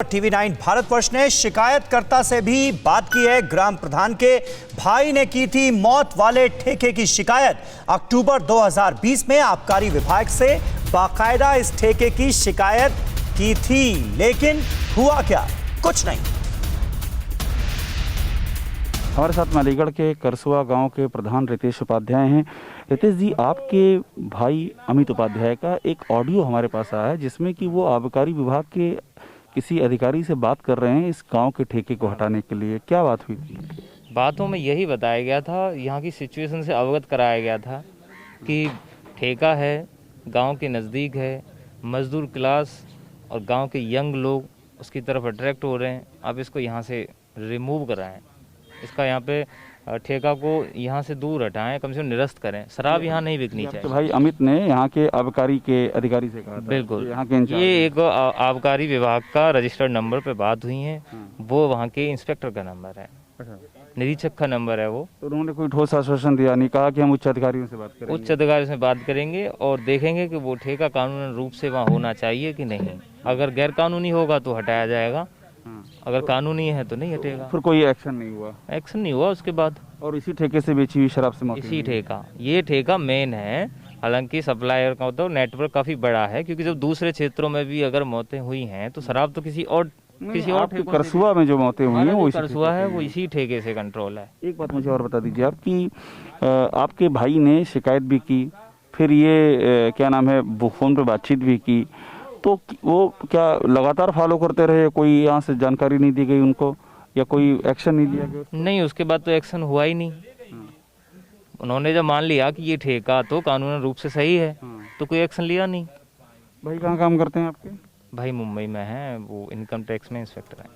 TV9 Bharatvarsh ने शिकायतकर्ता से भी बात की है। ग्राम प्रधान के भाई ने की थी मौत वाले ठेके की शिकायत। अक्टूबर 2020 में आबकारी विभाग से बाकायदा इस ठेके की शिकायत की थी, लेकिन हुआ क्या? कुछ नहीं। हमारे साथ अलीगढ़ के करसुआ गांव के प्रधान रितेश उपाध्याय हैं। रितेश जी, आपके भाई अमित उपाध्याय का एक ऑडियो हमारे पास आया है जिसमें कि वो आबकारी विभाग के किसी अधिकारी से बात कर रहे हैं इस गांव के ठेके को हटाने के लिए। क्या बात हुई थी? बातों में यही बताया गया था, यहाँ की सिचुएशन से अवगत कराया गया था कि ठेका है, गांव के नज़दीक है, मजदूर क्लास और गांव के यंग लोग उसकी तरफ अट्रैक्ट हो रहे हैं। अब इसको यहाँ से रिमूव कराएं, इसका यहाँ पे ठेका को यहाँ से दूर हटाएं, कम से कम निरस्त करें। शराब यहाँ नहीं बिकनी चाहिए। तो भाई अमित ने यहाँ के आबकारी के अधिकारी से कहा था। बिल्कुल, यहाँ के ये एक आबकारी विभाग का रजिस्टर्ड नंबर पे बात हुई है। वो वहाँ के इंस्पेक्टर का नंबर है, निरीक्षक का नंबर है वो। तो उन्होंने कोई ठोस आश्वासन दिया नहीं, कहा कि हम उच्च अधिकारियों से बात करेंगे। उच्च अधिकारियों से बात करेंगे और देखेंगे कि वो ठेका कानूनी रूप से वहाँ होना चाहिए कि नहीं। अगर गैर कानूनी होगा तो हटाया जाएगा, अगर कानूनी है तो नहीं हटेगा। फिर कोई एक्शन नहीं हुआ? एक्शन नहीं हुआ उसके बाद। और इसी ठेके से बेची हुई शराब से मौत इसी ठेका, ये ठेका मेन है। हालांकि सप्लायर का तो नेटवर्क काफी बड़ा है, क्योंकि जब दूसरे क्षेत्रों में भी अगर मौतें हुई हैं तो शराब तो किसी और करसुआ में जो मौतें हुई हैं वो करसुआ है, वो इसी ठेके से कंट्रोल है। एक बात मुझे और बता दीजिए आप कि आपके भाई ने शिकायत भी की, फिर ये क्या नाम है, फोन पे बातचीत भी की, तो वो क्या लगातार फॉलो करते रहे? कोई यहाँ से जानकारी नहीं दी गई उनको या कोई एक्शन नहीं दिया गया? नहीं, उसके बाद तो एक्शन हुआ ही नहीं। उन्होंने जब मान लिया कि ये ठेका तो कानूनी रूप से सही है तो कोई एक्शन लिया नहीं। भाई कहाँ काम करते हैं आपके? भाई मुंबई में है, वो इनकम टैक्स में इंस्पेक्टर है।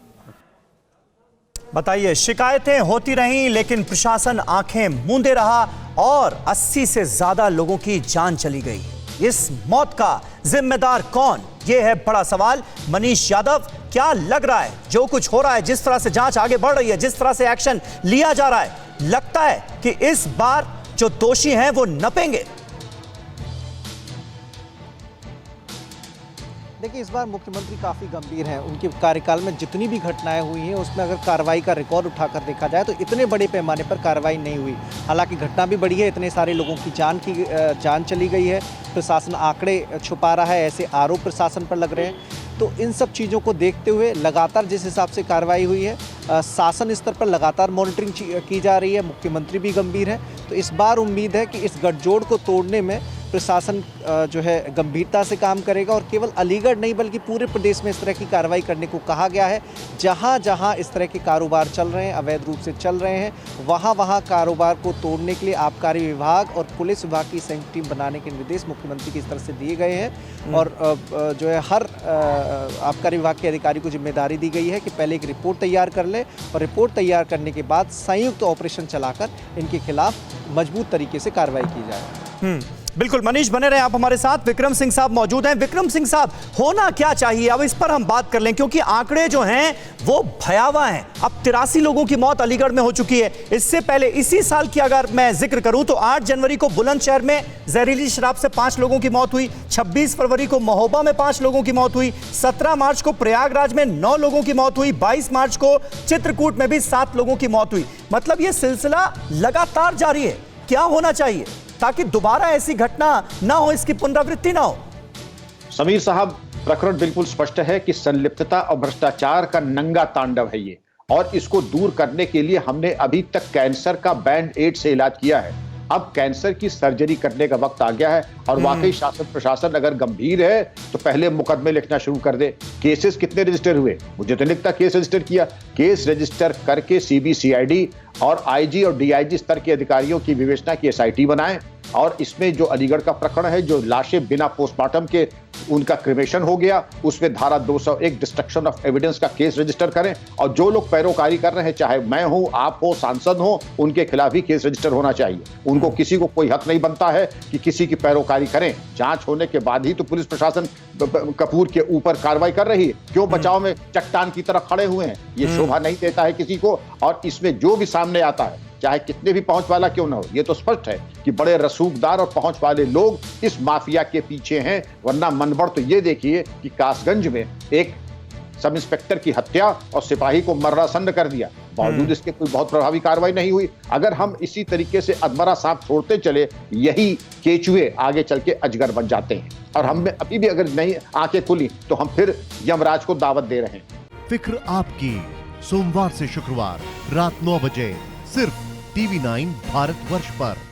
बताइए, शिकायतें होती रहीं लेकिन प्रशासन आंखें मूंदे रहा और 80 से ज्यादा लोगों की जान चली गई। इस मौत का जिम्मेदार कौन? यह है बड़ा सवाल। मनीष यादव, क्या लग रहा है जो कुछ हो रहा है, जिस तरह से जांच आगे बढ़ रही है, जिस तरह से एक्शन लिया जा रहा है, लगता है कि इस बार जो दोषी हैं वो नपेंगे? देखिए, इस बार मुख्यमंत्री काफ़ी गंभीर हैं। उनके कार्यकाल में जितनी भी घटनाएं हुई हैं उसमें अगर कार्रवाई का रिकॉर्ड उठाकर देखा जाए तो इतने बड़े पैमाने पर कार्रवाई नहीं हुई। हालांकि घटना भी बड़ी है, इतने सारे लोगों की जान चली गई है, प्रशासन आंकड़े छुपा रहा है, ऐसे आरोप प्रशासन पर लग रहे हैं। तो इन सब चीज़ों को देखते हुए लगातार जिस हिसाब से कार्रवाई हुई है, शासन स्तर पर लगातार मॉनिटरिंग की जा रही है, मुख्यमंत्री भी गंभीर है। तो इस बार उम्मीद है कि इस गठजोड़ को तोड़ने में प्रशासन जो है गंभीरता से काम करेगा और केवल अलीगढ़ नहीं बल्कि पूरे प्रदेश में इस तरह की कार्रवाई करने को कहा गया है। जहां जहां इस तरह के कारोबार चल रहे हैं, अवैध रूप से चल रहे हैं, वहां वहां कारोबार को तोड़ने के लिए आबकारी विभाग और पुलिस विभाग की संयुक्त टीम बनाने के निर्देश मुख्यमंत्री की तरफ से दिए गए हैं। और जो है हर आबकारी विभाग के अधिकारी को जिम्मेदारी दी गई है कि पहले एक रिपोर्ट तैयार कर ले और रिपोर्ट तैयार करने के बाद संयुक्त ऑपरेशन चलाकर इनके खिलाफ मजबूत तरीके से कार्रवाई की जाए। बिल्कुल मनीष, बने रहे आप हमारे साथ। विक्रम सिंह साहब मौजूद हैं। विक्रम सिंह साहब, होना क्या चाहिए अब, इस पर हम बात कर लें, क्योंकि आंकड़े जो हैं वो भयावह हैं। अब 83 लोगों की मौत अलीगढ़ में हो चुकी है। इससे पहले इसी साल की अगर मैं जिक्र करूं तो 8 जनवरी को बुलंदशहर में जहरीली शराब से 5 लोगों की मौत हुई, 26 फरवरी को महोबा में 5 लोगों की मौत हुई, 17 मार्च को प्रयागराज में 9 लोगों की मौत हुई, 22 मार्च को चित्रकूट में भी 7 लोगों की मौत हुई। मतलब ये सिलसिला लगातार जारी है। क्या होना चाहिए ताकि दोबारा ऐसी घटना ना हो, इसकी पुनरावृत्ति ना हो? समीर साहब, प्रकरण बिल्कुल स्पष्ट है कि संलिप्तता और भ्रष्टाचार का नंगा तांडव है ये, और इसको दूर करने के लिए हमने अभी तक कैंसर का बैंड एड से इलाज किया है। अब कैंसर की सर्जरी करने का वक्त आ गया है और वाकई शासन प्रशासन अगर गंभीर है तो पहले मुकदमे लिखना शुरू कर दे। केसेस कितने रजिस्टर हुए? मुझे तो लिखता केस रजिस्टर किया। केस रजिस्टर करके सीबीसीआईडी और आईजी और डीआईजी स्तर के अधिकारियों की विवेचना की एसआईटी बनाएं और इसमें जो अलीगढ़ का प्रकरण है, जो लाशें बिना पोस्टमार्टम के उनका क्रिमेशन हो गया, उसमें धारा 201 डिस्ट्रक्शन ऑफ एविडेंस का केस रजिस्टर करें और जो लोग पैरोकारी कर रहे हैं, चाहे मैं हूं, आप हो, सांसद हो, उनके खिलाफ भी केस रजिस्टर होना चाहिए। उनको किसी को कोई हक नहीं बनता है कि किसी की पैरोकारी करें। जांच होने के बाद ही तो पुलिस प्रशासन कपूर के ऊपर कार्रवाई कर रही है। क्यों बचाव में चट्टान की तरह खड़े हुए हैं? ये शोभा नहीं देता है किसी को। और इसमें जो भी सामने आता है, चाहे कितने भी पहुंच वाला क्यों ना हो, ये तो स्पष्ट है कि बड़े रसूखदार और पहुंच वाले लोग इस माफिया के पीछे हैं। वरना मनबड़ तो ये देखिए कि कासगंज में एक सब इंस्पेक्टर की हत्या और सिपाही को मर्रासन्न कर दिया, बावजूद इसके कोई बहुत प्रभावी कार्रवाई नहीं हुई। अगर हम इसी तरीके से अधमरा सांप छोड़ते चले, यही केचुए आगे चल के अजगर बन जाते हैं। और हम में अभी भी अगर नहीं आंखें खुली तो हम फिर यमराज को दावत दे रहे हैं। फिक्र आपकी, सोमवार से शुक्रवार रात 9 बजे सिर्फ TV9 भारतवर्ष पर।